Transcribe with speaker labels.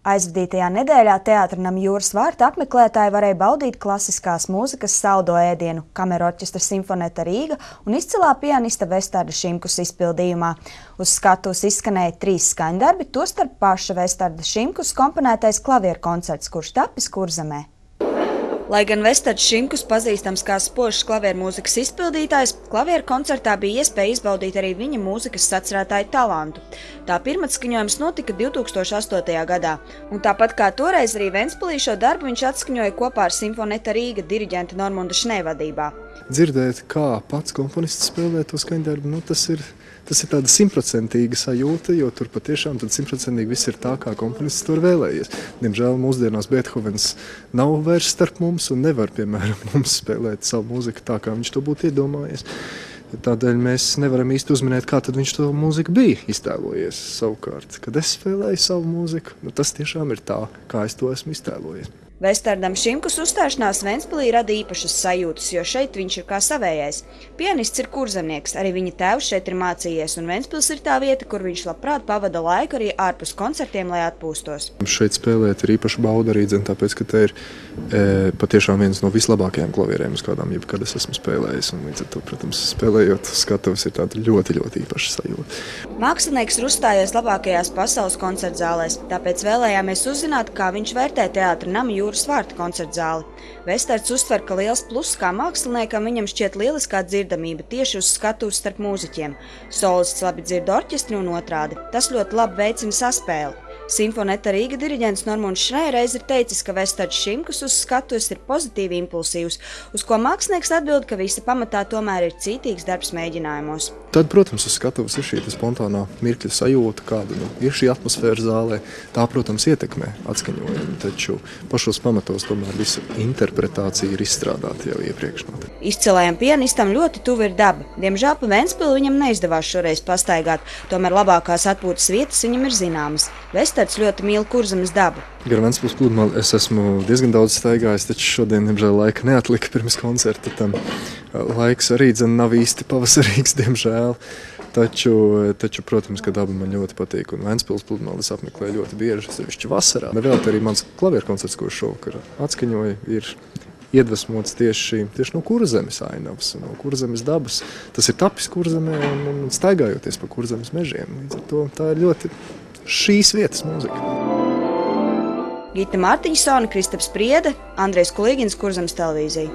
Speaker 1: Aizvadītajā nedēļā Teātra nama Jūras vārti apmeklētāji varēja baudīt klasiskās mūzikas saldo ēdienu kamerorķestra Simfoneta Rīga un izcilā pianista Vestarda Šimkus izpildījumā. Uz skatuves izskanēja 3 skaņdarbi, tostarp paša Vestarda Šimkus komponētais klavieru koncerts, kurš tapis Kurzemē. Lai gan Vestards Šimkus pazīstams kā spožs klavieru mūzikas izpildītājs, klavieru koncertā bija iespēja izbaudīt arī viņa mūzikas sacerētāju talantu. Tā pirmatskaņojums notika 2008. gadā, un tāpat kā toreiz arī Ventspilī šo darbu viņš atskaņoja kopā ar Simfoneta Rīga diriģenta Normunda Šnē vadībā.
Speaker 2: Dzirdēt, kā pats komponists spēlē to skaņdarbu, tas ir tāda 100% sajūta, jo tur patiešām 100% viss ir tā, kā komponists to ir vēlējies. Diemžēl mūsdienās Beethovens nav vairs starp mums un nevar, piemēram, mums spēlēt savu mūziku tā, kā viņš to būtu iedomājies. Tādēļ mēs nevaram īsti uzminēt, kā tad viņš to mūziku bija iztēlojies savukārt. Kad es spēlēju savu mūziku, tas tiešām ir tā, kā es to esmu iztēlojies.
Speaker 1: Vestardam Šimkus uzstāšanās Ventspilī rada īpašas sajūtas, jo šeit viņš ir kā savējais. Pianists ir kurzemnieks, arī viņa tēvs šeit ir mācījies, un Ventspils ir tā vieta, kur viņš labprāt pavada laiku arī ārpus koncertiem, lai atpūstos.
Speaker 2: Šeit spēlēt ir īpaši bauda arī, tāpēc, ka te ir patiešām viens no vislabākajiem klavieriem, uz kādām jebkad es esmu spēlējis, un līdz ar to, protams, spēlējot skatuves ir tāda ļoti, ļoti īpaša sajūta.
Speaker 1: Mākslinieks ir uzstājies labākajās pasaules koncertzālēs, tāpēc vēlējāmies uzzināt, kā viņš vērtē Teātra nama Jūras vārti koncertzāli. Vestards uztver, ka liels pluss kā māksliniekam viņam šķiet lieliskā dzirdamība tieši uz skatuves starp mūziķiem. Solists labi dzird orķestri un otrādi. Tas ļoti labi veicina saspēli. Simfoneta Rīga diriģents Normunds Šnē reiz ir teicis, ka Vestards Šimkus uz skatuves ir pozitīvi impulsīvs, uz ko mākslinieks atbild, ka visa pamatā tomēr ir cītīgs darbs mēģinājumos.
Speaker 2: Tad, protams, uz skatuves ir šī spontānā mirkļa sajūta, kāda ir šī atmosfēra zālē. Tā, protams, ietekmē atskaņojumu, taču pašos pamatos tomēr visa interpretācija ir izstrādāta jau iepriekš.
Speaker 1: Izcilajam pianistam ļoti tuva ir daba. Diemžēl pa Ventspilu viņam neizdevās šoreiz pastaigāt, tomēr labākās atpūtas vietas viņam ir zināmas. Vestards ļoti mīl Kurzemes dabu.
Speaker 2: Gar Ventspils pludmali es esmu diezgan daudz staigājis, taču šodien, diemžēl, laika neatlika pirms koncerta. Tam laiks arī nav īsti pavasarīgs, diemžēl. Taču, protams, ka daba man ļoti patīk, un Ventspils pludmali es apmeklēju ļoti bieži, sevišķi vasarā. Vēl arī mans klavieru koncerts, ko šovakar atskaņoju, ir iedvesmots tieši no Kurzemes ainavas, no Kurzemes dabas. Tas ir tapis Kurzemē un staigājoties pa Kurzemes mežiem. Līdz ar to tā ir ļoti šīs vietas mūzika.
Speaker 1: Gita Mārtiņsone, Kristaps Priede, Andrejs Kulīgins, Kurzemes televīzija.